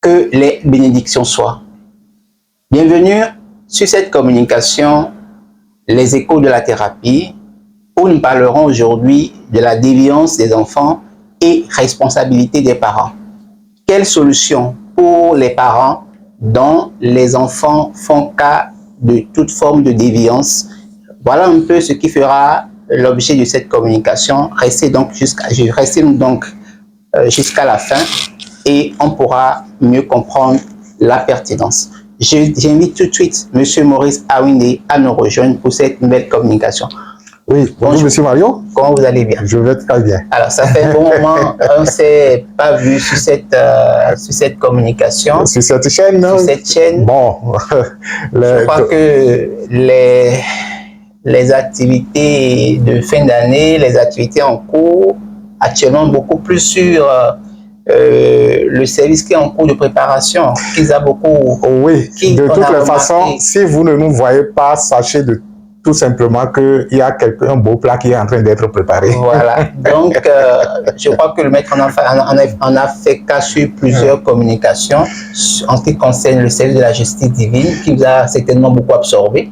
Que les bénédictions soient. Bienvenue sur cette communication, les échos de la thérapie, où nous parlerons aujourd'hui de la déviance des enfants et responsabilité des parents. Quelle solution pour les parents dont les enfants font cas de toute forme de déviance? Voilà un peu ce qui fera l'objet de cette communication. Restez donc jusqu'à la fin et on pourra mieux comprendre la pertinence. J'invite tout de suite M. Maurice Awinde à nous rejoindre pour cette nouvelle communication. Oui, bonjour M. Mario. Comment vous allez bien? Je vais très bien. Alors, ça fait un bon moment, on ne s'est pas vu sur cette communication. Sur cette chaîne? Sur cette chaîne. Bon. Je crois que les activités de fin d'année, les activités en cours, actuellement beaucoup plus sur le service qui est en cours de préparation, qu'ils a beaucoup... Oui, de toutes les façons, si vous ne nous voyez pas, sachez tout simplement qu'il y a un beau plat qui est en train d'être préparé. Voilà, donc je crois que le maître en a fait cas sur plusieurs communications en ce qui concerne le service de la justice divine, qui vous a certainement beaucoup absorbé.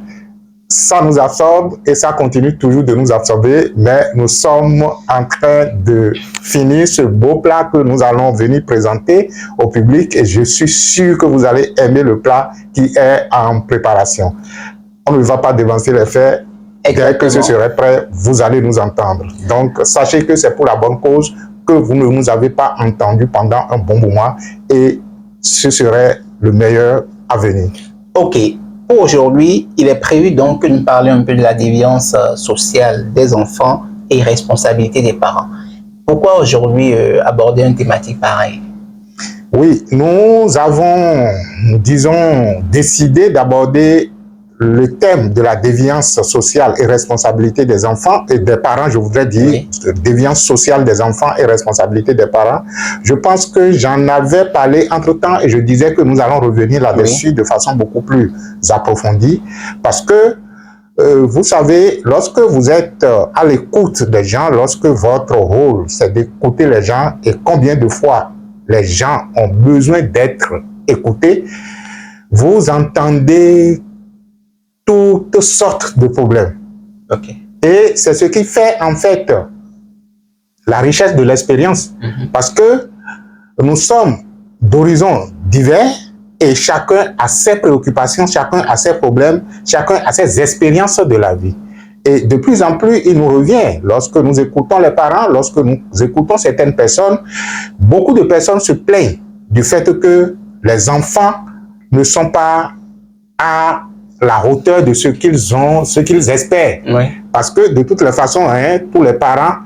Ça nous absorbe et ça continue toujours de nous absorber, mais nous sommes en train de finir ce beau plat que nous allons venir présenter au public et je suis sûr que vous allez aimer le plat qui est en préparation. On ne va pas dévancer les faits. Dès que ce serait prêt, vous allez nous entendre. Donc, sachez que c'est pour la bonne cause que vous ne nous avez pas entendu pendant un bon moment et ce serait le meilleur à venir. Ok. Pour aujourd'hui, il est prévu donc que nous parlions un peu de la déviance sociale des enfants et responsabilité des parents. Pourquoi aujourd'hui aborder une thématique pareille? Oui, nous avons, disons, décidé d'aborder le thème de la déviance sociale et responsabilité des enfants et des parents, je voudrais dire, oui. Déviance sociale des enfants et responsabilité des parents. Je pense que j'en avais parlé entre-temps et je disais que nous allons revenir là-dessus de façon beaucoup plus approfondie parce que, vous savez, lorsque vous êtes à l'écoute des gens, lorsque votre rôle, c'est d'écouter les gens et combien de fois les gens ont besoin d'être écoutés, vous entendez toutes sortes de problèmes. Okay. Et c'est ce qui fait en fait la richesse de l'expérience. Parce que nous sommes d'horizons divers et chacun a ses préoccupations, chacun a ses problèmes, chacun a ses expériences de la vie. Et de plus en plus, il nous revient, lorsque nous écoutons les parents, lorsque nous écoutons certaines personnes, beaucoup de personnes se plaignent du fait que les enfants ne sont pas à la hauteur de ce qu'ils ont, ce qu'ils espèrent. Oui. Parce que de toutes les façons, hein, tous les parents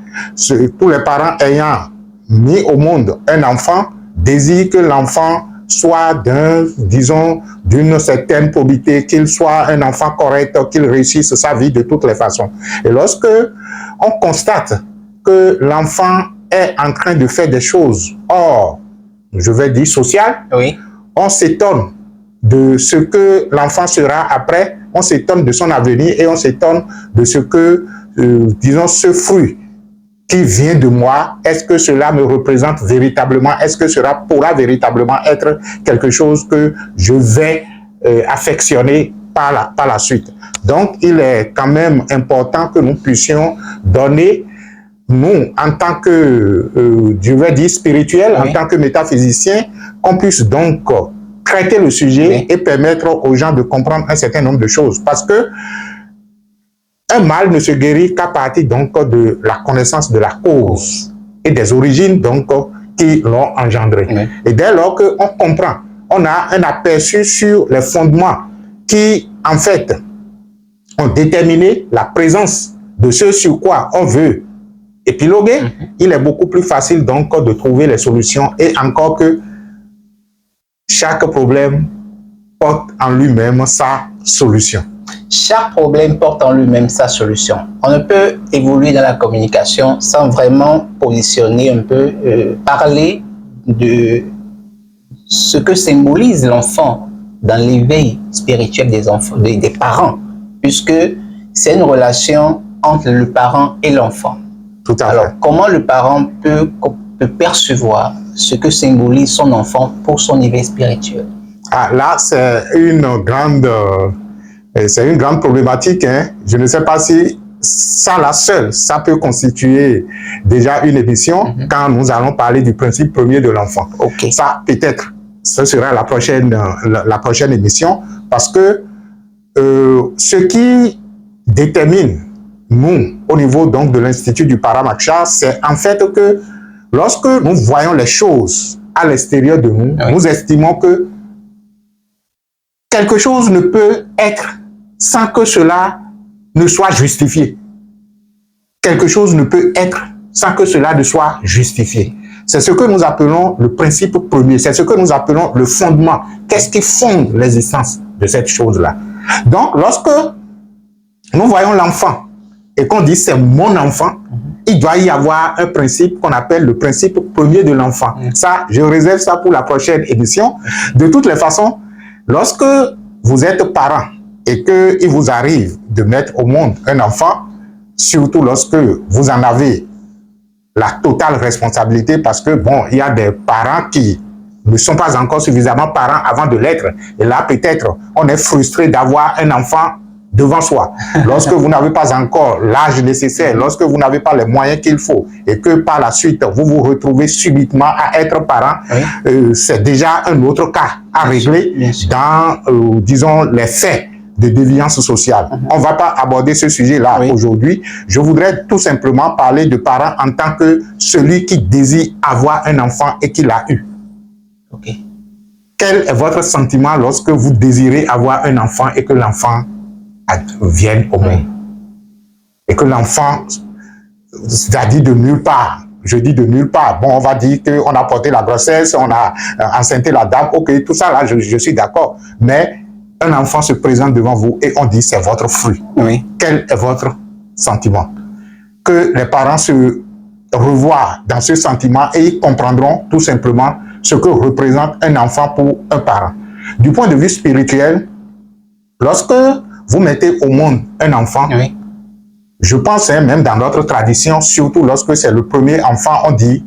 ayant mis au monde un enfant, désirent que l'enfant soit d'une certaine probité, qu'il soit un enfant correct, qu'il réussisse sa vie de toutes les façons. Et lorsque on constate que l'enfant est en train de faire des choses hors, je vais dire sociales, oui. On s'étonne de ce que l'enfant sera après, on s'étonne de son avenir et on s'étonne de ce que, disons, ce fruit qui vient de moi, est-ce que cela me représente véritablement, est-ce que cela pourra véritablement être quelque chose que je vais affectionner par la suite. Donc, il est quand même important que nous puissions donner, nous, en tant que, je vais dire spirituel, oui. En tant que métaphysicien, qu'on puisse donc traiter le sujet oui. Et permettre aux gens de comprendre un certain nombre de choses. Parce que un mal ne se guérit qu'à partir donc de la connaissance de la cause et des origines donc qui l'ont engendré. Oui. Et dès lors qu'on comprend, on a un aperçu sur les fondements qui, en fait, ont déterminé la présence de ce sur quoi on veut épiloguer, il est beaucoup plus facile donc de trouver les solutions et encore que chaque problème porte en lui-même sa solution. Chaque problème porte en lui-même sa solution. On ne peut évoluer dans la communication sans vraiment positionner un peu, parler de ce que symbolise l'enfant dans l'éveil spirituel des enfants, des parents, puisque c'est une relation entre le parent et l'enfant. Tout à fait. Alors, comment le parent peut peut percevoir ce que symbolise son enfant pour son éveil spirituel? Ah, là, c'est une grande problématique. Hein. Je ne sais pas si ça, la seule, ça peut constituer déjà une émission quand nous allons parler du principe premier de l'enfant. Okay. Ça, peut-être, ce sera la prochaine émission, parce que ce qui détermine, nous, au niveau donc de l'Institut du Paramaksha, c'est en fait que lorsque nous voyons les choses à l'extérieur de nous, oui, nous estimons que quelque chose ne peut être sans que cela ne soit justifié. Quelque chose ne peut être sans que cela ne soit justifié. C'est ce que nous appelons le principe premier, c'est ce que nous appelons le fondement. Qu'est-ce qui fonde l'existence de cette chose-là? Donc, lorsque nous voyons l'enfant et qu'on dit c'est mon enfant, il doit y avoir un principe qu'on appelle le principe premier de l'enfant. Ça, je réserve ça pour la prochaine émission. De toutes les façons, lorsque vous êtes parent et qu'il vous arrive de mettre au monde un enfant, surtout lorsque vous en avez la totale responsabilité, parce que bon, il y a des parents qui ne sont pas encore suffisamment parents avant de l'être. Et là, peut-être, on est frustré d'avoir un enfant devant soi. Lorsque vous n'avez pas encore l'âge nécessaire, lorsque vous n'avez pas les moyens qu'il faut, et que par la suite, vous vous retrouvez subitement à être parent, oui, c'est déjà un autre cas à régler dans, disons, les faits de déviance sociale. On ne va pas aborder ce sujet-là aujourd'hui. Je voudrais tout simplement parler de parents en tant que celui qui désire avoir un enfant et qui l'a eu. Okay. Quel est votre sentiment lorsque vous désirez avoir un enfant et que l'enfant vienne au monde? Et que l'enfant, c'est-à-dire de nulle part, je dis de nulle part, bon, on va dire qu'on a porté la grossesse, on a enceinté la dame, ok, tout ça là, je suis d'accord, mais un enfant se présente devant vous et on dit c'est votre fruit. Oui. Quel est votre sentiment? Que les parents se revoient dans ce sentiment et ils comprendront tout simplement ce que représente un enfant pour un parent. Du point de vue spirituel, lorsque vous mettez au monde un enfant, oui, je pense même dans notre tradition, surtout lorsque c'est le premier enfant, on dit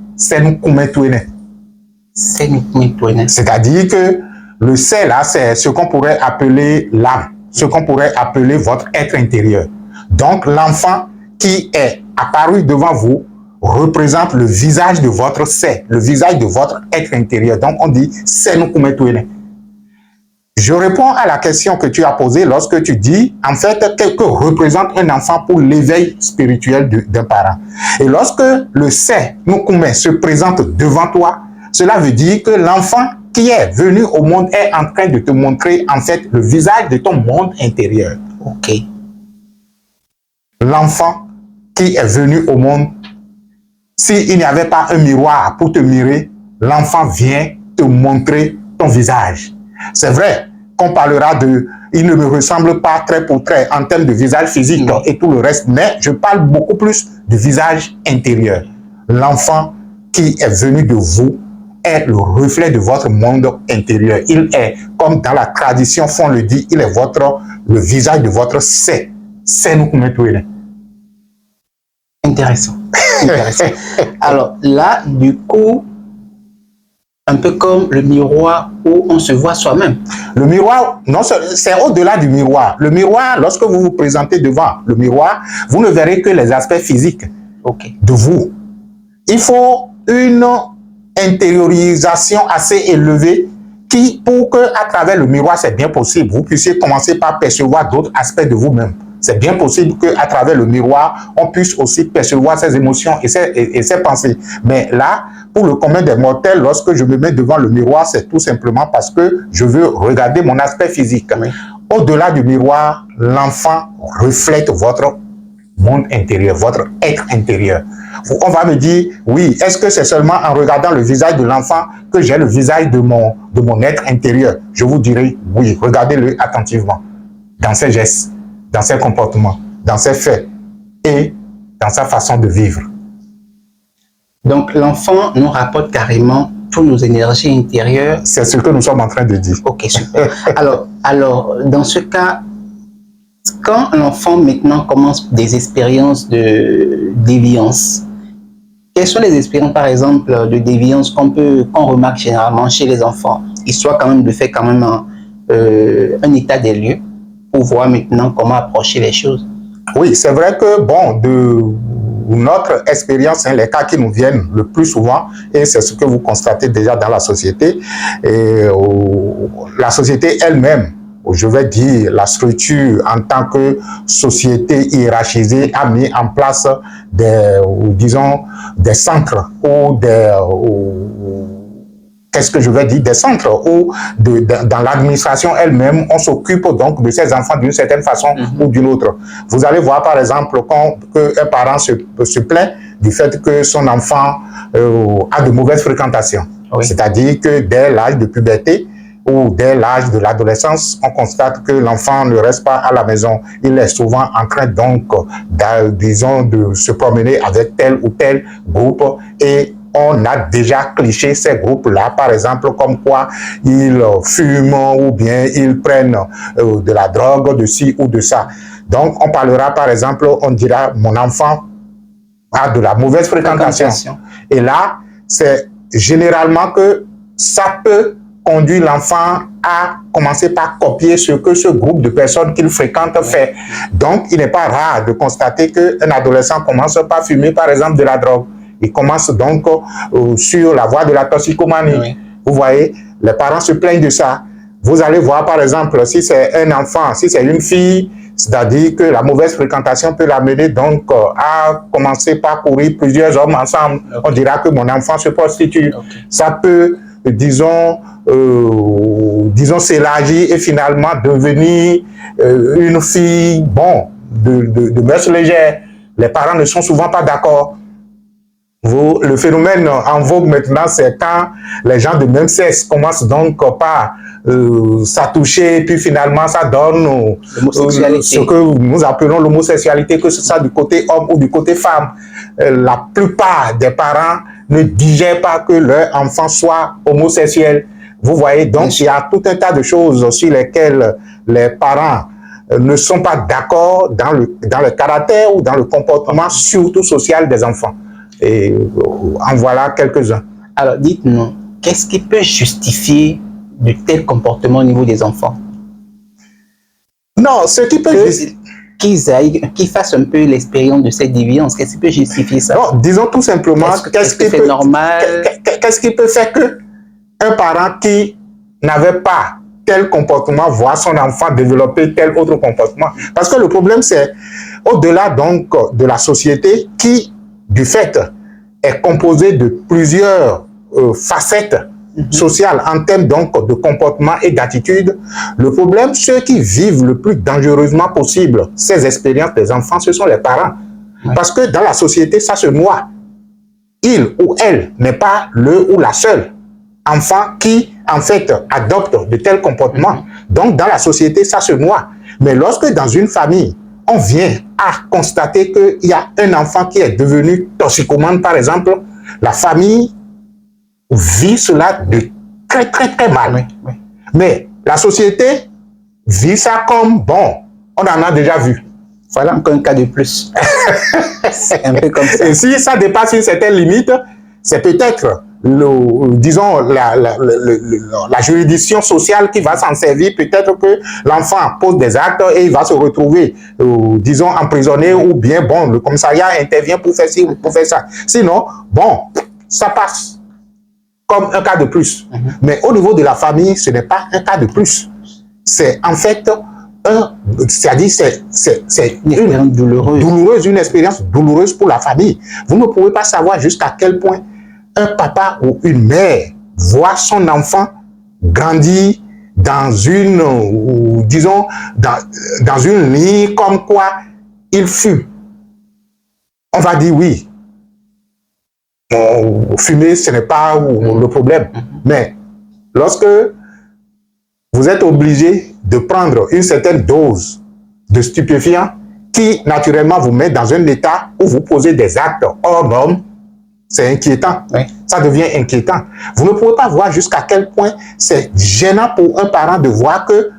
c'est-à-dire que le c'est là, c'est ce qu'on pourrait appeler l'âme, ce qu'on pourrait appeler votre être intérieur. Donc l'enfant qui est apparu devant vous représente le visage de votre c'est, le visage de votre être intérieur. Donc on dit c'est nous kumetouene. Je réponds à la question que tu as posée lorsque tu dis en fait que représente un enfant pour l'éveil spirituel d'un parent. Et lorsque le c'est nous kume se présente devant toi, cela veut dire que l'enfant qui est venu au monde est en train de te montrer en fait le visage de ton monde intérieur. Ok. L'enfant qui est venu au monde, s'il n'y avait pas un miroir pour te mirer, l'enfant vient te montrer ton visage. C'est vrai qu'on parlera de il ne me ressemble pas trait pour trait en termes de visage physique et tout le reste, mais je parle beaucoup plus du visage intérieur. L'enfant qui est venu de vous est le reflet de votre monde intérieur. Il est, comme dans la tradition fond le dit, il est le visage de votre c'est. C'est nous kumetouene. Intéressant. Intéressant. Alors là, du coup, un peu comme le miroir où on se voit soi-même. Le miroir, non, c'est au-delà du miroir. Le miroir, lorsque vous vous présentez devant le miroir, vous ne verrez que les aspects physiques de vous. Il faut une intériorisation assez élevée qui, pour que à travers le miroir, c'est bien possible, vous puissiez commencer par percevoir d'autres aspects de vous-même. C'est bien possible qu'à travers le miroir, on puisse aussi percevoir ses émotions et ses pensées. Mais là, pour le commun des mortels, lorsque je me mets devant le miroir, c'est tout simplement parce que je veux regarder mon aspect physique. Au-delà du miroir, l'enfant reflète votre monde intérieur, votre être intérieur. On va me dire, oui, est-ce que c'est seulement en regardant le visage de l'enfant que j'ai le visage de mon être intérieur? Je vous dirai, oui, regardez-le attentivement, dans ses gestes, dans ses comportements, dans ses faits et dans sa façon de vivre. Donc l'enfant nous rapporte carrément toutes nos énergies intérieures. C'est ce que nous sommes en train de dire. Ok, super. alors, dans ce cas, quand l'enfant maintenant commence des expériences de déviance, Quelles sont les expériences, par exemple, de déviance qu'on remarque généralement chez les enfants, histoire quand même de faire quand même un état des lieux pour voir maintenant comment approcher les choses? Oui, c'est vrai que, bon, de notre expérience, les cas qui nous viennent le plus souvent, et c'est ce que vous constatez déjà dans la société, et la société elle-même, je vais dire, la structure en tant que société hiérarchisée a mis en place disons, des centres ou qu'est-ce que je vais dire, des centres où dans l'administration elle-même, on s'occupe donc de ces enfants d'une certaine façon ou d'une autre. Vous allez voir par exemple qu'un parent se plaint du fait que son enfant a de mauvaises fréquentations. Oui. C'est-à-dire que dès l'âge de puberté ou dès l'âge de l'adolescence, on constate que l'enfant ne reste pas à la maison. Il est souvent en train donc, disons, de se promener avec tel ou tel groupe et on a déjà cliché ces groupes-là, par exemple, comme quoi ils fument ou bien ils prennent de la drogue, de ci ou de ça. Donc, on parlera, par exemple, on dira, mon enfant a de la mauvaise fréquentation. Et là, c'est généralement que ça peut conduire l'enfant à commencer par copier ce que ce groupe de personnes qu'il fréquente fait. Donc, il n'est pas rare de constater qu'un adolescent commence par fumer, par exemple, de la drogue. Il commence donc sur la voie de la toxicomanie. Oui. Vous voyez, les parents se plaignent de ça. Vous allez voir, par exemple, si c'est un enfant, si c'est une fille, c'est-à-dire que la mauvaise fréquentation peut l'amener donc à commencer par courir plusieurs hommes ensemble. Okay. On dira que mon enfant se prostitue. Okay. Ça peut, disons, s'élargir et finalement devenir une fille, bon, de mœurs légères. Les parents ne sont souvent pas d'accord. Le phénomène en vogue maintenant, c'est quand les gens de même sexe commencent donc par s'attoucher, puis finalement ça donne ce que nous appelons l'homosexualité, que ce soit du côté homme ou du côté femme. La plupart des parents ne digèrent pas que leur enfant soit homosexuel. Vous voyez, donc il y a tout un tas de choses sur lesquelles les parents ne sont pas d'accord dans le caractère ou dans le comportement, surtout social des enfants. Et en voilà quelques-uns. Alors, dites-nous, qu'est-ce qui peut justifier de tels comportements au niveau des enfants? Non, ce qui peut qu'ils fassent un peu l'expérience de cette déviance, qu'est-ce qui peut justifier ça? Non, disons tout simplement, qu'est-ce qui peut, normal? Qu'est-ce qui peut faire qu'un parent qui n'avait pas tel comportement voit son enfant développer tel autre comportement? Parce que le problème, c'est au-delà donc de la société qui, du fait, est composé de plusieurs facettes sociales en termes donc de comportement et d'attitude. Le problème, ceux qui vivent le plus dangereusement possible ces expériences des enfants, ce sont les parents. Ouais. Parce que dans la société, ça se noie. Il ou elle n'est pas le ou la seule enfant qui, en fait, adopte de tels comportements. Donc, dans la société, ça se noie. Mais lorsque dans une famille, on vient à constater qu'il y a un enfant qui est devenu toxicomane, par exemple, la famille vit cela de très, très, très mal. Oui, oui. Mais la société vit ça comme, bon, on en a déjà vu. Voilà encore un cas de plus. C'est un peu comme ça. Et si ça dépasse une certaine limite, c'est peut-être disons, la juridiction sociale qui va s'en servir. Peut-être que l'enfant pose des actes et il va se retrouver, disons, emprisonné, ou bien, bon, le commissariat intervient pour faire ci ou pour faire ça. Sinon, bon, ça passe comme un cas de plus. Mais au niveau de la famille, ce n'est pas un cas de plus. C'est en fait c'est-à-dire c'est une expérience douloureuse, une expérience douloureuse pour la famille. Vous ne pouvez pas savoir jusqu'à quel point un papa ou une mère voit son enfant grandir dans une, disons, dans une ligne comme quoi il fut. On va dire oui. Fumer, ce n'est pas le problème. Mais lorsque vous êtes obligé de prendre une certaine dose de stupéfiants qui, naturellement, vous met dans un état où vous posez des actes hors normes, c'est inquiétant. Oui. Ça devient inquiétant. Vous ne pouvez pas voir jusqu'à quel point c'est gênant pour un parent de voir que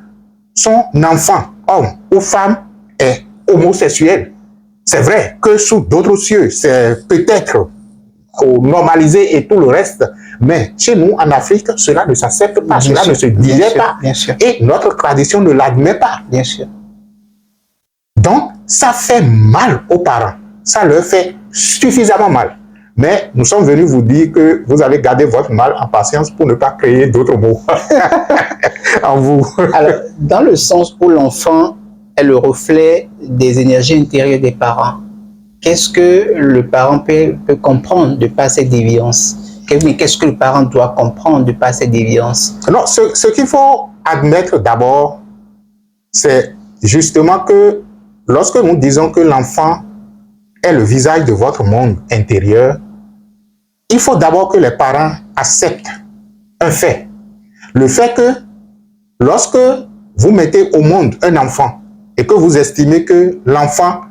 son enfant, homme ou femme, est homosexuel. C'est vrai que sous d'autres cieux, c'est peut-être normalisé et tout le reste. Mais chez nous, en Afrique, cela ne s'accepte pas, Bien cela sûr, ne se digère pas. bien sûr. Et notre tradition ne l'admet pas. Bien sûr. Donc, ça fait mal aux parents. Ça leur fait suffisamment mal. Mais nous sommes venus vous dire que vous allez garder votre mal en patience pour ne pas créer d'autres mots en vous. Alors, dans le sens où l'enfant est le reflet des énergies intérieures des parents, qu'est-ce que le parent peut comprendre de par cette déviance? Mais qu'est-ce que le parent doit comprendre de par cette déviance? Non, ce qu'il faut admettre d'abord, c'est justement que lorsque nous disons que l'enfant est le visage de votre monde intérieur, il faut d'abord que les parents acceptent un fait. Le fait que lorsque vous mettez au monde un enfant et que vous estimez que l'enfant,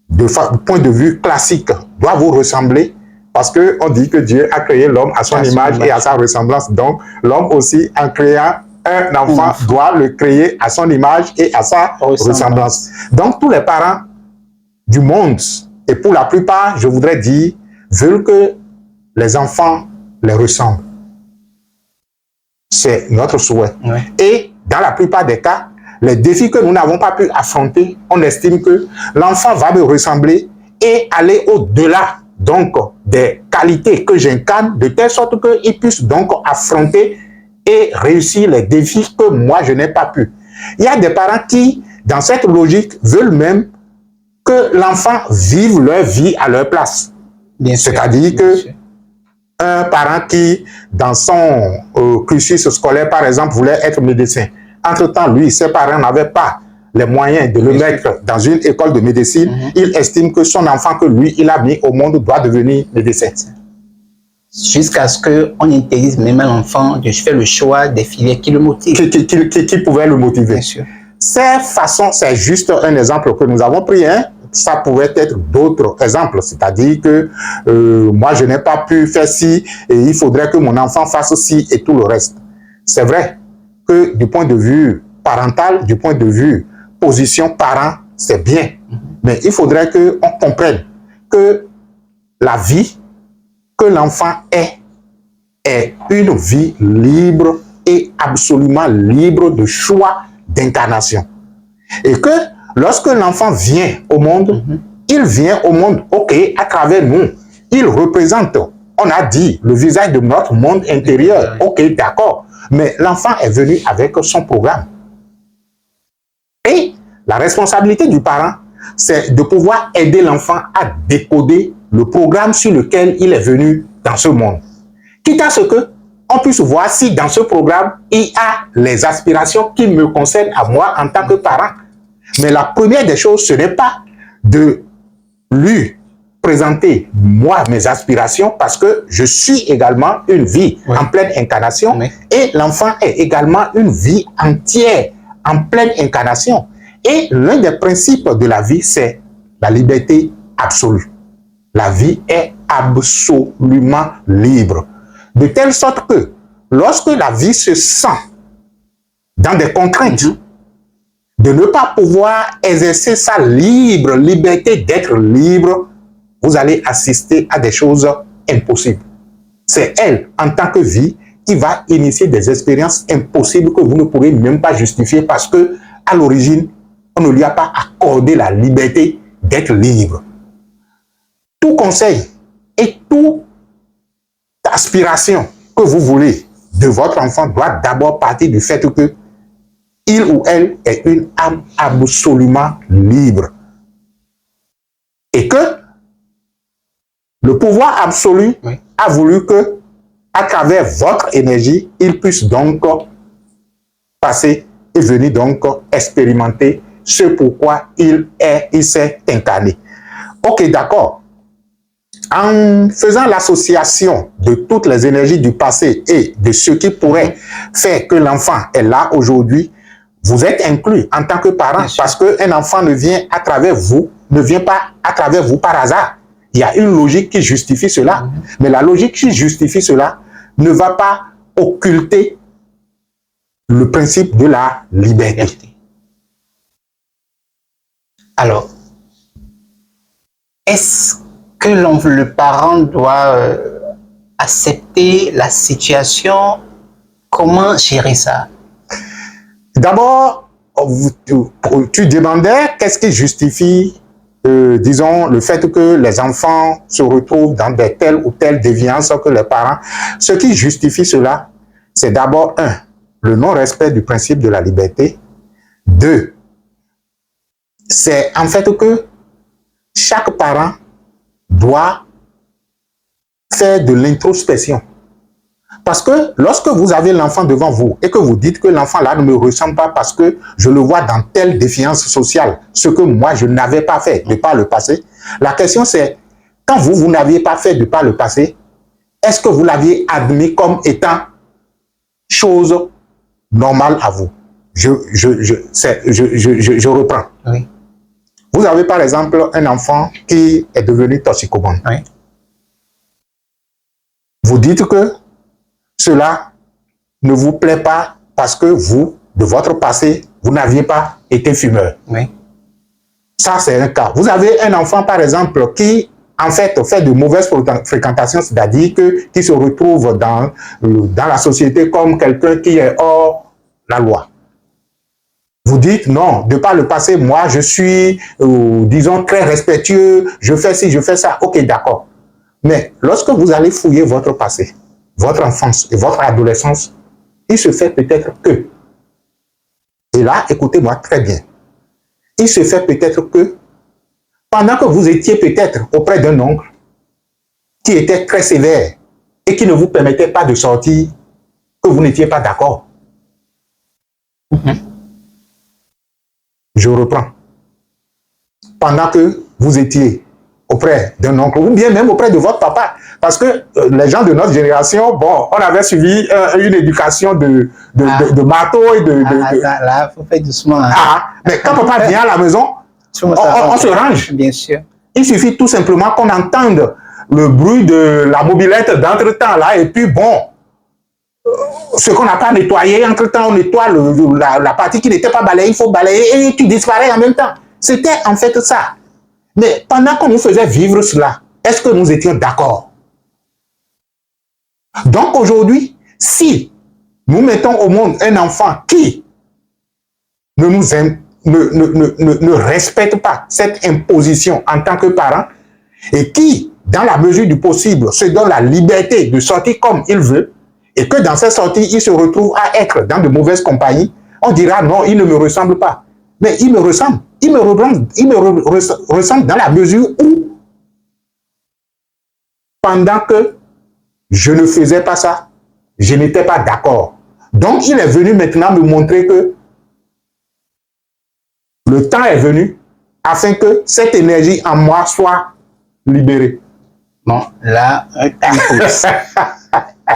du point de vue classique, doit vous ressembler, parce qu'on dit que Dieu a créé l'homme à son image et à sa ressemblance. Donc, l'homme aussi, en créant un enfant, doit le créer à son image et à sa ressemblance. Donc, tous les parents du monde, et pour la plupart, je voudrais dire, veulent que les enfants les ressemblent. C'est notre souhait. Ouais. Et dans la plupart des cas, les défis que nous n'avons pas pu affronter, on estime que l'enfant va me ressembler et aller au-delà donc des qualités que j'incarne, de telle sorte qu'il puisse donc affronter et réussir les défis que moi je n'ai pas pu. Il y a des parents qui, dans cette logique, veulent même que l'enfant vive leur vie à leur place. C'est-à-dire que un parent qui, dans son cursus scolaire, par exemple, voulait être médecin. Entre-temps, lui, ses parents n'avaient pas les moyens de le mettre dans une école de médecine. Il estime que son enfant que lui, il a mis au monde doit devenir médecin. Jusqu'à ce qu'on interdise même à l'enfant de faire le choix des filières qui le motivent. Qui pouvaient le motiver. Bien sûr. Ces façons, c'est juste un exemple que nous avons pris, hein. Ça pourrait être d'autres exemples, c'est-à-dire que moi je n'ai pas pu faire ci et il faudrait que mon enfant fasse ci et tout le reste. C'est vrai que du point de vue parental, du point de vue position parent, c'est bien, mais il faudrait qu'on comprenne que la vie que l'enfant est une vie libre et absolument libre de choix d'incarnation. Et que lorsque l'enfant vient au monde, il vient au monde, ok, à travers nous. Il représente, on a dit, le visage de notre monde intérieur. Ok, d'accord. Mais l'enfant est venu avec son programme. Et la responsabilité du parent, c'est de pouvoir aider l'enfant à décoder le programme sur lequel il est venu dans ce monde. Quitte à ce que on puisse voir si dans ce programme, il y a les aspirations qui me concernent à moi en tant que parent. Mais la première des choses, ce n'est pas de lui présenter, moi, mes aspirations, parce que je suis également une vie en pleine incarnation et l'enfant est également une vie entière en pleine incarnation. Et l'un des principes de la vie, c'est la liberté absolue. La vie est absolument libre. De telle sorte que lorsque la vie se sent dans des contraintes, de ne pas pouvoir exercer sa liberté d'être libre, vous allez assister à des choses impossibles. C'est elle, en tant que vie, qui va initier des expériences impossibles que vous ne pourrez même pas justifier parce que, à l'origine, on ne lui a pas accordé la liberté d'être libre. Tout conseil et toute aspiration que vous voulez de votre enfant doit d'abord partir du fait que il ou elle est une âme absolument libre. Et que le pouvoir absolu a voulu que, à travers votre énergie, il puisse donc passer et venir donc expérimenter ce pourquoi il s'est incarné. Ok, d'accord. En faisant l'association de toutes les énergies du passé et de ce qui pourrait faire que l'enfant est là aujourd'hui, vous êtes inclus en tant que parent parce qu'un enfant ne vient à travers vous, ne vient pas à travers vous par hasard. Il y a une logique qui justifie cela. Mais la logique qui justifie cela ne va pas occulter le principe de la liberté. Alors, est-ce que le parent doit accepter la situation? Comment gérer ça? D'abord, tu demandais qu'est-ce qui justifie, disons, le fait que les enfants se retrouvent dans de telles ou telles déviances que les parents. Ce qui justifie cela, c'est d'abord, un, le non-respect du principe de la liberté. Deux, c'est en fait que chaque parent doit faire de l'introspection. Parce que lorsque vous avez l'enfant devant vous et que vous dites que l'enfant là ne me ressemble pas parce que je le vois dans telle défiance sociale, ce que moi je n'avais pas fait de par le passé, la question c'est, quand vous n'aviez pas fait de par le passé, est-ce que vous l'aviez admis comme étant chose normale à vous? Je reprends. Oui. Vous avez par exemple un enfant qui est devenu toxicomane. Oui. Vous dites que cela ne vous plaît pas parce que vous, de votre passé, vous n'aviez pas été fumeur. Oui. Ça, c'est un cas. Vous avez un enfant, par exemple, qui, en fait de mauvaises fréquentations, c'est-à-dire qui se retrouve dans la société comme quelqu'un qui est hors la loi. Vous dites, non, de par le passé, moi, je suis, disons, très respectueux, je fais ci, je fais ça. Ok, d'accord. Mais lorsque vous allez fouiller votre passé, votre enfance et votre adolescence, il se fait peut-être que, et là, écoutez-moi très bien, il se fait peut-être que, pendant que vous étiez peut-être auprès d'un oncle qui était très sévère et qui ne vous permettait pas de sortir, que vous n'étiez pas d'accord. Je reprends. Pendant que vous étiez auprès d'un oncle, ou bien même auprès de votre papa. Parce que les gens de notre génération, bon, on avait suivi une éducation de marteau et Là, il faut faire doucement. Hein. Mais quand papa vient à la maison, on se range. Bien sûr. Il suffit tout simplement qu'on entende le bruit de la mobilette d'entretemps là, et puis bon, ce qu'on n'a pas nettoyé, entre-temps, on nettoie la partie qui n'était pas balayée, il faut balayer et tu disparais en même temps. C'était en fait ça. Mais pendant qu'on nous faisait vivre cela, est-ce que nous étions d'accord? Donc aujourd'hui, si nous mettons au monde un enfant qui ne respecte pas cette imposition en tant que parent et qui, dans la mesure du possible, se donne la liberté de sortir comme il veut et que dans cette sortie, il se retrouve à être dans de mauvaises compagnies, on dira non, il ne me ressemble pas. Mais il me ressemble. Il me ressemble dans la mesure où, pendant que je ne faisais pas ça, je n'étais pas d'accord. Donc, il est venu maintenant me montrer que le temps est venu afin que cette énergie en moi soit libérée. Bon, là, un pouce.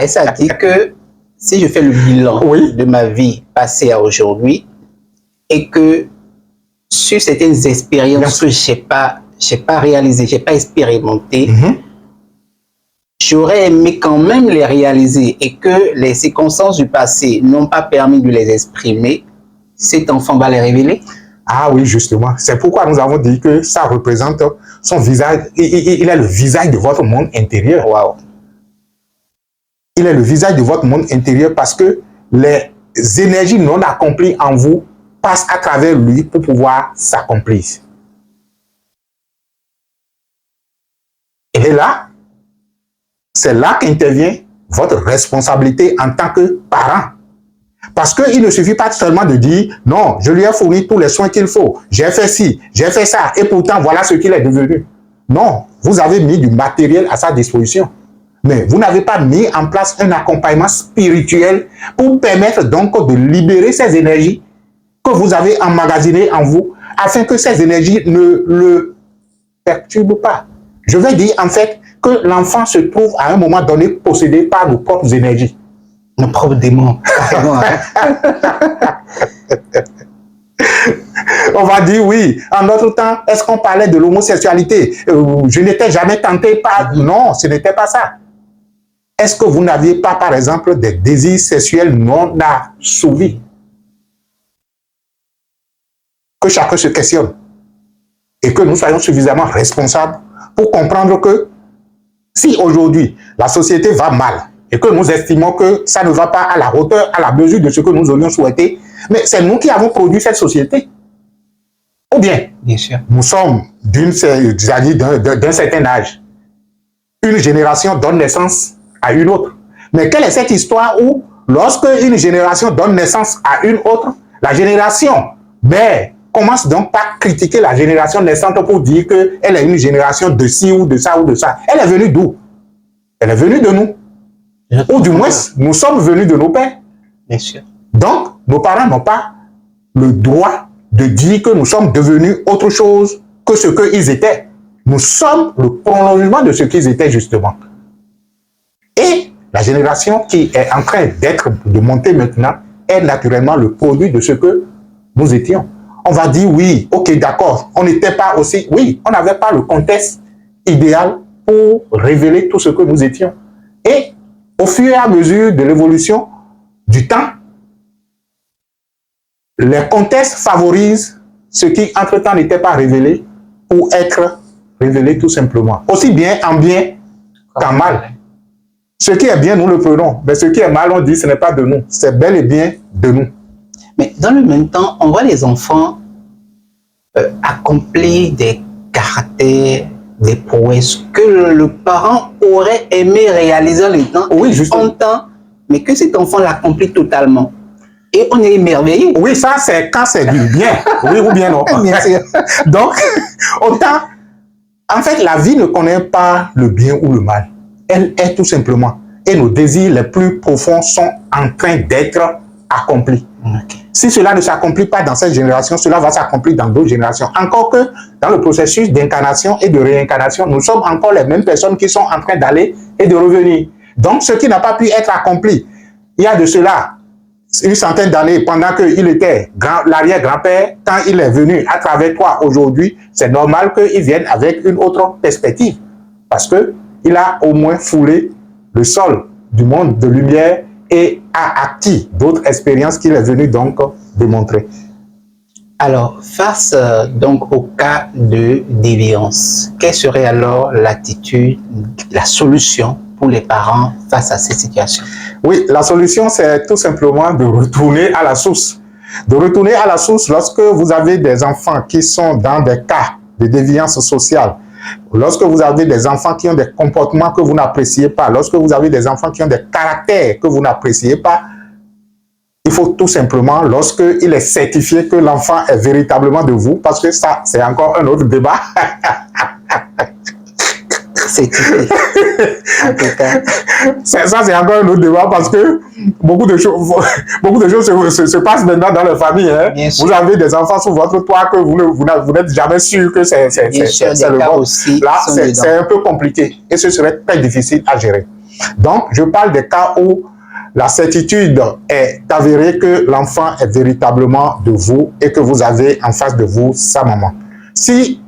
Et ça dit que si je fais le bilan de ma vie passée à aujourd'hui et que sur certaines expériences que j'ai pas réalisées, j'ai pas expérimenté, j'aurais aimé quand même les réaliser et que les circonstances du passé n'ont pas permis de les exprimer, cet enfant va les révéler. Ah oui, justement. C'est pourquoi nous avons dit que ça représente son visage. Il est le visage de votre monde intérieur. Wow. Il est le visage de votre monde intérieur parce que les énergies non accomplies en vous passent à travers lui pour pouvoir s'accomplir. Et là, c'est là qu'intervient votre responsabilité en tant que parent. Parce qu'il ne suffit pas seulement de dire, non, je lui ai fourni tous les soins qu'il faut, j'ai fait ci, j'ai fait ça, et pourtant voilà ce qu'il est devenu. Non, vous avez mis du matériel à sa disposition. Mais vous n'avez pas mis en place un accompagnement spirituel pour permettre donc de libérer ces énergies que vous avez emmagasinées en vous, afin que ces énergies ne le perturbent pas. Je vais dire en fait que l'enfant se trouve à un moment donné possédé par nos propres énergies. Nos propres démons. On va dire oui. En notre temps, est-ce qu'on parlait de l'homosexualité? Je n'étais jamais tenté par... Non, ce n'était pas ça. Est-ce que vous n'aviez pas, par exemple, des désirs sexuels non assouvis? Que chacun se questionne. Et que nous soyons suffisamment responsables pour comprendre que si aujourd'hui la société va mal et que nous estimons que ça ne va pas à la hauteur, à la mesure de ce que nous aurions souhaité, mais c'est nous qui avons produit cette société. Ou bien, sûr, nous sommes d'un certain âge. Une génération donne naissance à une autre. Mais quelle est cette histoire où, lorsque une génération donne naissance à une autre, la génération mère commence donc par critiquer la génération naissante pour dire qu'elle est une génération de ci ou de ça ou de ça. Elle est venue d'où? Elle est venue de nous. Ou du moins, nous sommes venus de nos pères. Bien sûr. Donc, nos parents n'ont pas le droit de dire que nous sommes devenus autre chose que ce qu'ils étaient. Nous sommes le prolongement de ce qu'ils étaient justement. Et la génération qui est en train de monter maintenant est naturellement le produit de ce que nous étions. On va dire oui, ok, d'accord, on n'était pas aussi, oui, on n'avait pas le contexte idéal pour révéler tout ce que nous étions. Et au fur et à mesure de l'évolution du temps, les contextes favorisent ce qui entre-temps n'était pas révélé pour être révélé tout simplement. Aussi bien en bien qu'en mal. Ce qui est bien, nous le prenons. Mais ce qui est mal, on dit ce n'est pas de nous. C'est bel et bien de nous. Mais dans le même temps, on voit les enfants accomplir des caractères, des prouesses que le parent aurait aimé réaliser en temps. Oui, justement. En temps, mais que cet enfant l'accomplit totalement. Et on est émerveillé. Oui, ça c'est quand c'est du bien. Oui ou bien non. Bien sûr. Donc, autant, en fait, la vie ne connaît pas le bien ou le mal. Elle est tout simplement. Et nos désirs les plus profonds sont en train d'être accomplis. Okay. Si cela ne s'accomplit pas dans cette génération, cela va s'accomplir dans d'autres générations. Encore que dans le processus d'incarnation et de réincarnation, nous sommes encore les mêmes personnes qui sont en train d'aller et de revenir. Donc, ce qui n'a pas pu être accompli, il y a de cela une centaine d'années, pendant qu'il était l'arrière-grand-père, quand il est venu à travers toi aujourd'hui, c'est normal qu'il vienne avec une autre perspective. Parce qu'il a au moins foulé le sol du monde de lumière et a acquis d'autres expériences qu'il est venu donc démontrer. Alors, face donc au cas de déviance, quelle serait alors l'attitude, la solution pour les parents face à cette situation? Oui, la solution, c'est tout simplement de retourner à la source. De retourner à la source lorsque vous avez des enfants qui sont dans des cas de déviance sociale, lorsque vous avez des enfants qui ont des comportements que vous n'appréciez pas, lorsque vous avez des enfants qui ont des caractères que vous n'appréciez pas, il faut tout simplement, lorsqu'il est certifié que l'enfant est véritablement de vous, parce que ça, c'est encore un autre débat. Certifié. Ça, c'est encore un autre débat parce que beaucoup de choses se passent maintenant dans les familles. Hein. Vous avez des enfants sous votre toit que vous n'êtes jamais sûr que c'est le bon. Là, c'est un peu compliqué et ce serait très difficile à gérer. Donc, je parle des cas où la certitude est avérée que l'enfant est véritablement de vous et que vous avez en face de vous sa maman. Si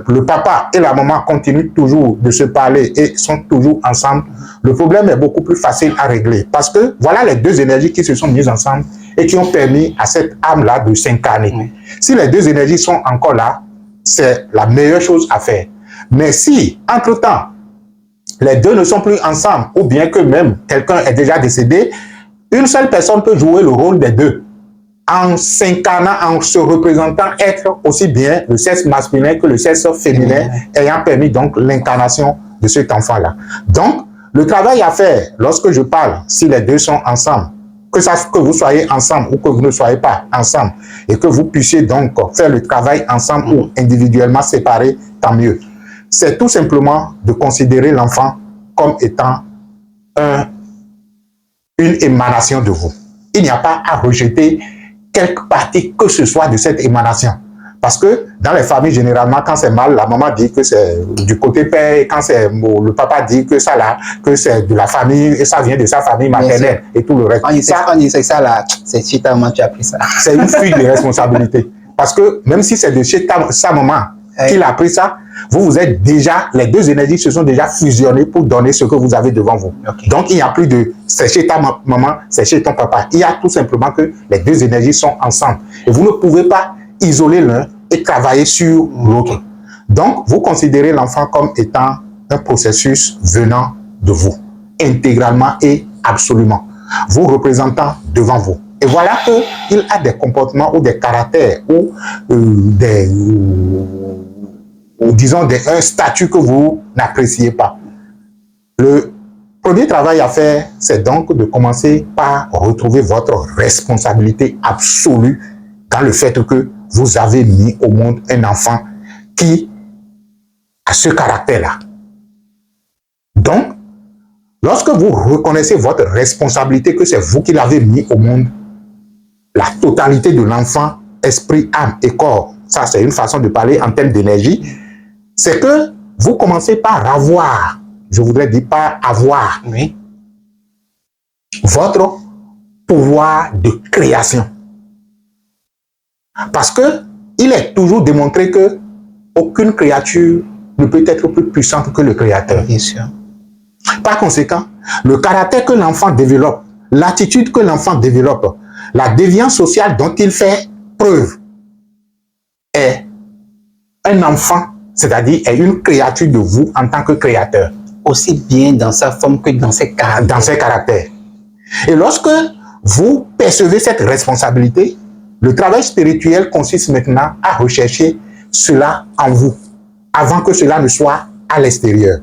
le papa et la maman continuent toujours de se parler et sont toujours ensemble, le problème est beaucoup plus facile à régler. Parce que voilà les deux énergies qui se sont mises ensemble et qui ont permis à cette âme-là de s'incarner. Oui. Si les deux énergies sont encore là, c'est la meilleure chose à faire. Mais si, entre-temps, les deux ne sont plus ensemble, ou bien que même quelqu'un est déjà décédé, une seule personne peut jouer le rôle des deux, en s'incarnant, en se représentant être aussi bien le sexe masculin que le sexe féminin, ayant permis donc l'incarnation de cet enfant-là. Donc, le travail à faire, lorsque je parle, si les deux sont ensemble, que vous soyez ensemble ou que vous ne soyez pas ensemble, et que vous puissiez donc faire le travail ensemble ou individuellement séparés, tant mieux. C'est tout simplement de considérer l'enfant comme étant une émanation de vous. Il n'y a pas à rejeter quelque partie que ce soit de cette émanation. Parce que dans les familles, généralement, quand c'est mal, la maman dit que c'est du côté père, et quand c'est le papa dit que ça là, que c'est de la famille, et ça vient de sa famille maternelle, et tout le reste. On dit ça là, c'est suite à moi tu as pris ça. C'est une fuite de responsabilité. Parce que même si c'est de chez sa maman qu'il a pris ça, vous êtes déjà, les deux énergies se sont déjà fusionnées pour donner ce que vous avez devant vous. Okay. Donc, il n'y a plus de c'est chez ta maman, c'est chez ton papa. Il y a tout simplement que les deux énergies sont ensemble. Et vous ne pouvez pas isoler l'un et travailler sur l'autre. Donc, vous considérez l'enfant comme étant un processus venant de vous, intégralement et absolument, vous représentant devant vous. Et voilà qu'il a des comportements ou des caractères ou disons un statut que vous n'appréciez pas. Le premier travail à faire, c'est donc de commencer par retrouver votre responsabilité absolue dans le fait que vous avez mis au monde un enfant qui a ce caractère-là. Donc, lorsque vous reconnaissez votre responsabilité, que c'est vous qui l'avez mis au monde, la totalité de l'enfant, esprit, âme et corps, ça c'est une façon de parler en termes d'énergie, c'est que vous commencez par avoir, je voudrais dire par avoir, Oui. votre pouvoir de création. Parce que il est toujours démontré que aucune créature ne peut être plus puissante que le Créateur. Bien sûr. Par conséquent, le caractère que l'enfant développe, l'attitude que l'enfant développe, la déviance sociale dont il fait preuve est un enfant, c'est-à-dire est une créature de vous en tant que créateur. Aussi bien dans sa forme que dans ses caractères. Dans ses caractères. Et lorsque vous percevez cette responsabilité, le travail spirituel consiste maintenant à rechercher cela en vous, avant que cela ne soit à l'extérieur.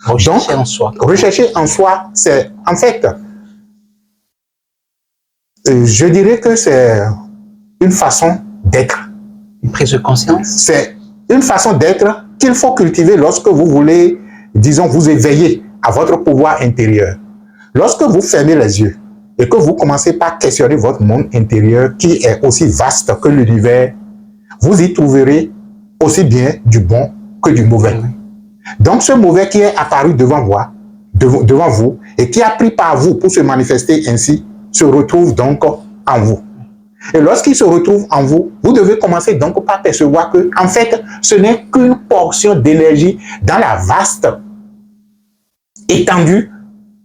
Rechercher en soi. Rechercher en soi, c'est en fait, je dirais que c'est une façon d'être. Une prise de conscience. C'est une façon d'être qu'il faut cultiver lorsque vous voulez, disons, vous éveiller à votre pouvoir intérieur. Lorsque vous fermez les yeux et que vous commencez par questionner votre monde intérieur qui est aussi vaste que l'univers, vous y trouverez aussi bien du bon que du mauvais. Donc ce mauvais qui est apparu devant vous et qui a pris par vous pour se manifester ainsi, se retrouve donc en vous. Et lorsqu'il se retrouve en vous, vous devez commencer donc par percevoir que, en fait, ce n'est qu'une portion d'énergie dans la vaste étendue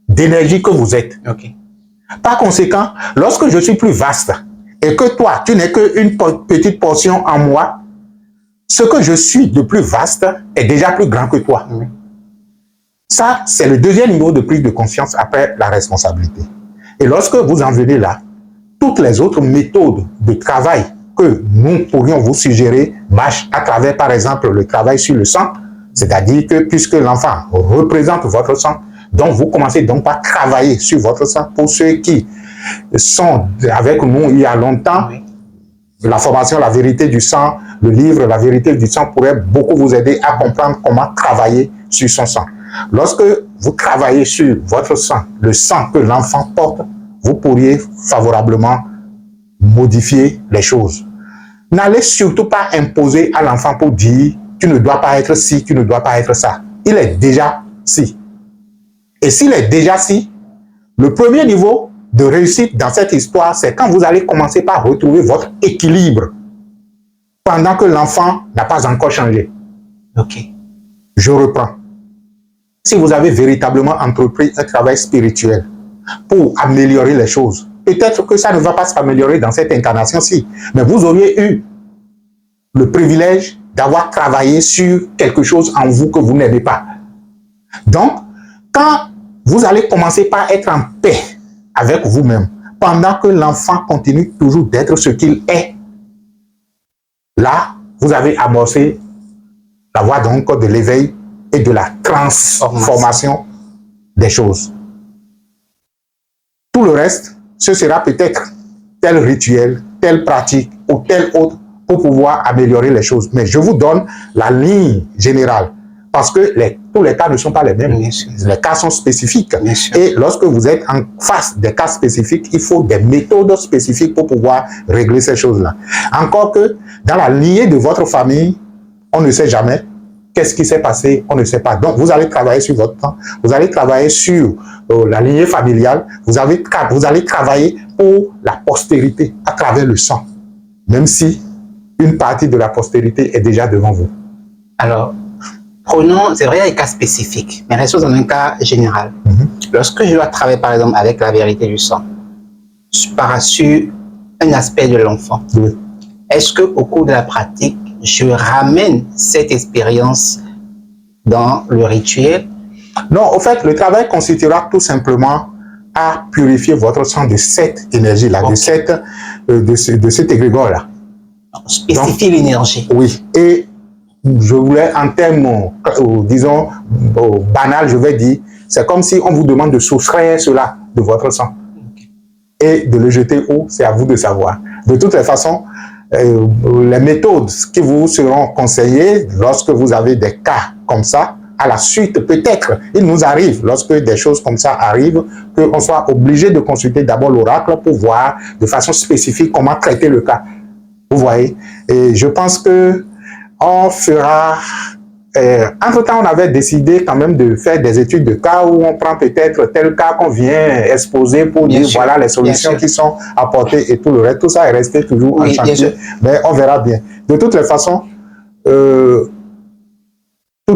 d'énergie que vous êtes. Okay. Par conséquent, lorsque je suis plus vaste et que toi, tu n'es qu'une petite portion en moi, ce que je suis de plus vaste est déjà plus grand que toi. Oui. Ça, c'est le deuxième niveau de prise de conscience après la responsabilité. Et lorsque vous en venez là, toutes les autres méthodes de travail que nous pourrions vous suggérer marchent à travers, par exemple, le travail sur le sang, c'est-à-dire que puisque l'enfant représente votre sang, donc vous commencez donc par travailler sur votre sang. Pour ceux qui sont avec nous il y a longtemps, oui. La formation La vérité du sang, le livre La vérité du sang pourrait beaucoup vous aider à comprendre comment travailler sur son sang. Lorsque vous travaillez sur votre sang, le sang que l'enfant porte, vous pourriez favorablement modifier les choses. N'allez surtout pas imposer à l'enfant pour dire « tu ne dois pas être ci, tu ne dois pas être ça ». Il est déjà ci. Et s'il est déjà ci, le premier niveau de réussite dans cette histoire, c'est quand vous allez commencer par retrouver votre équilibre pendant que l'enfant n'a pas encore changé. Ok. Je reprends. Si vous avez véritablement entrepris un travail spirituel pour améliorer les choses, peut-être que ça ne va pas s'améliorer dans cette incarnation-ci, mais vous auriez eu le privilège d'avoir travaillé sur quelque chose en vous que vous n'aimez pas. Donc, quand vous allez commencer par être en paix avec vous-même, pendant que l'enfant continue toujours d'être ce qu'il est, là, vous avez amorcé la voie donc de l'éveil et de la transformation des choses. Tout le reste, ce sera peut-être tel rituel, telle pratique ou tel autre pour pouvoir améliorer les choses. Mais je vous donne la ligne générale parce que tous les cas ne sont pas les mêmes. Les cas sont spécifiques. Et lorsque vous êtes en face des cas spécifiques, il faut des méthodes spécifiques pour pouvoir régler ces choses-là. Encore que dans la lignée de votre famille, on ne sait jamais. Qu'est-ce qui s'est passé? On ne sait pas. Donc, vous allez travailler sur votre temps. Vous allez travailler sur la lignée familiale. Vous allez travailler pour la postérité à travers le sang. Même si une partie de la postérité est déjà devant vous. Alors, prenons, c'est vrai, il y a des cas spécifiques, mais restons dans un cas général. Lorsque je dois travailler, par exemple, avec la vérité du sang, sur un aspect de l'enfant, est-ce qu'au cours de la pratique, je ramène cette expérience dans le rituel? Non, au fait, le travail consistera tout simplement à purifier votre sang de cette énergie-là, okay, de cet égrégore-là. Spécifier l'énergie. Oui, et je voulais, en termes, disons, banal, je vais dire, c'est comme si on vous demande de soustraire cela de votre sang. Okay. Et de le jeter où, c'est à vous de savoir. De toutes les façons, les méthodes qui vous seront conseillées lorsque vous avez des cas comme ça, à la suite, peut-être, il nous arrive, lorsque des choses comme ça arrivent, qu'on soit obligé de consulter d'abord l'oracle pour voir de façon spécifique comment traiter le cas. Vous voyez? Et je pense que on fera... entre-temps, on avait décidé quand même de faire des études de cas où on prend peut-être tel cas qu'on vient exposer pour dire voilà les solutions qui sont apportées et tout le reste. Tout ça est resté toujours en chantier, mais on verra bien. De toutes les façons, tout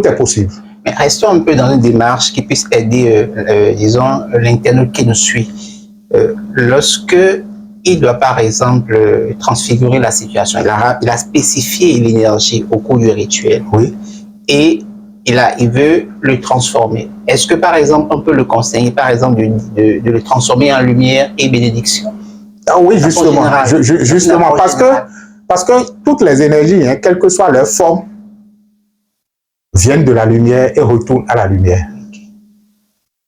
est possible. Mais restons un peu dans une démarche qui puisse aider, disons, l'internaute qui nous suit. Lorsque il doit, par exemple, transfigurer la situation, il a spécifié l'énergie au cours du rituel. Oui. Et il veut le transformer. Est-ce que, par exemple, on peut le conseiller, par exemple, de le transformer en lumière et bénédiction? Ah oui, justement, justement parce que toutes les énergies, hein, quelle que soit leur forme, viennent de la lumière et retournent à la lumière.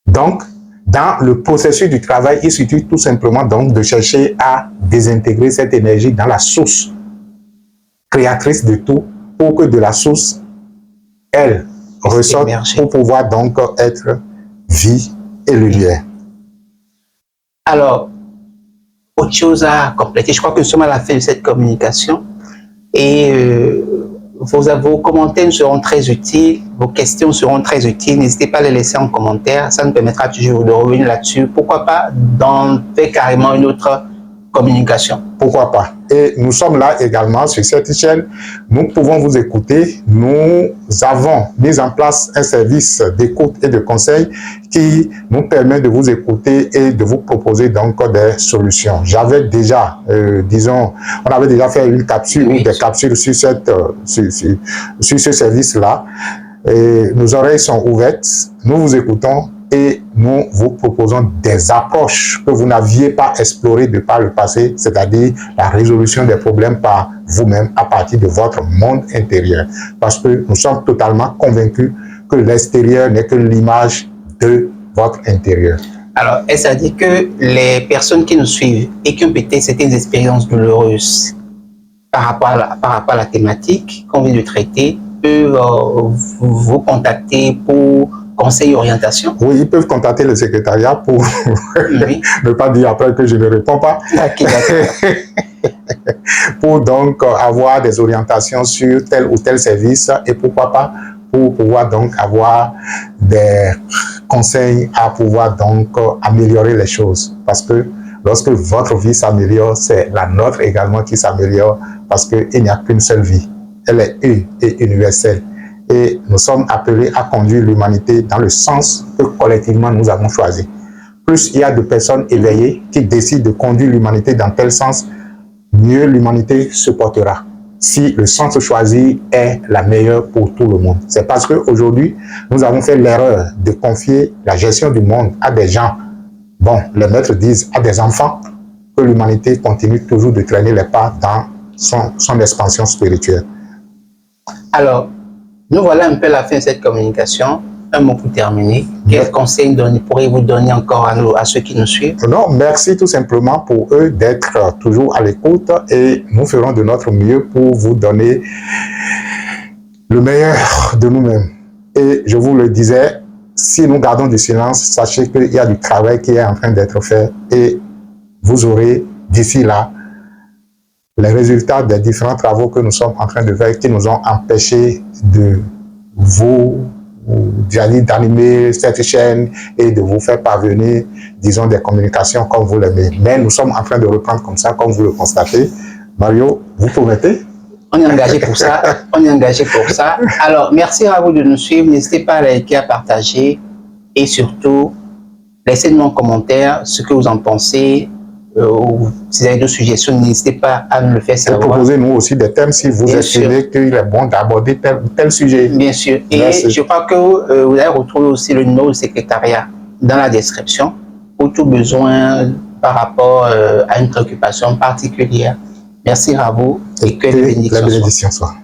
Donc, dans le processus du travail, il suffit tout simplement donc de chercher à désintégrer cette énergie dans la source créatrice de tout pour que de la source, elle ressorte pour pouvoir donc être vie et lumière. Alors, autre chose à compléter, je crois que nous sommes à la fin de cette communication et vos commentaires seront très utiles, vos questions seront très utiles. N'hésitez pas à les laisser en commentaire, ça nous permettra toujours de revenir là-dessus. Pourquoi pas d'en faire carrément une autre communication? Pourquoi pas? Et nous sommes là également sur cette chaîne. Nous pouvons vous écouter. Nous avons mis en place un service d'écoute et de conseil qui nous permet de vous écouter et de vous proposer donc des solutions. J'avais déjà, disons, on avait déjà fait une capsule ou des capsules sur sur ce service-là. Nos oreilles sont ouvertes. Nous vous écoutons. Et nous vous proposons des approches que vous n'aviez pas explorées de par le passé, c'est-à-dire la résolution des problèmes par vous-même à partir de votre monde intérieur. Parce que nous sommes totalement convaincus que l'extérieur n'est que l'image de votre intérieur. Alors, est-ce à dire que les personnes qui nous suivent et qui ont peut-être certaines expériences douloureuses par rapport à la thématique qu'on vient de traiter peuvent vous contacter pour conseil et orientation? Oui, ils peuvent contacter le secrétariat pour ne pas dire après que je ne réponds pas. Okay, pour donc avoir des orientations sur tel ou tel service et pourquoi pas pour pouvoir donc avoir des conseils à pouvoir donc améliorer les choses. Parce que lorsque votre vie s'améliore, c'est la nôtre également qui s'améliore parce qu'il n'y a qu'une seule vie. Elle est une et universelle. Et nous sommes appelés à conduire l'humanité dans le sens que collectivement nous avons choisi. Plus il y a de personnes éveillées qui décident de conduire l'humanité dans tel sens, mieux l'humanité se portera. Si le sens choisi est la meilleure pour tout le monde. C'est parce qu'aujourd'hui, nous avons fait l'erreur de confier la gestion du monde à des gens, bon, les maîtres disent à des enfants, que l'humanité continue toujours de traîner les pas dans son expansion spirituelle. Alors, nous voilà un peu à la fin de cette communication. Un mot pour terminer. Quel conseil pourriez-vous donner encore à ceux qui nous suivent? Non, merci tout simplement pour eux d'être toujours à l'écoute et nous ferons de notre mieux pour vous donner le meilleur de nous-mêmes. Et je vous le disais, si nous gardons du silence, sachez qu'il y a du travail qui est en train d'être fait et vous aurez d'ici là les résultats des différents travaux que nous sommes en train de faire qui nous ont empêchés de d'animer cette chaîne et de vous faire parvenir, disons, des communications comme vous l'aimez. Mais nous sommes en train de reprendre comme ça, comme vous le constatez. Mario, vous promettez? On est engagé pour ça. On est engagé pour ça. Alors, merci à vous de nous suivre. N'hésitez pas à liker, à partager et surtout, laissez-nous en commentaire ce que vous en pensez. si vous avez d'autres suggestions, n'hésitez pas à nous le faire savoir. Proposez-nous aussi des thèmes si vous estimez qu'il est bon d'aborder tel sujet. Bien sûr. Et merci. Je crois que vous allez retrouver aussi le numéro du secrétariat dans la description pour tout besoin par rapport à une préoccupation particulière. Merci à vous et que les bénédictions soient.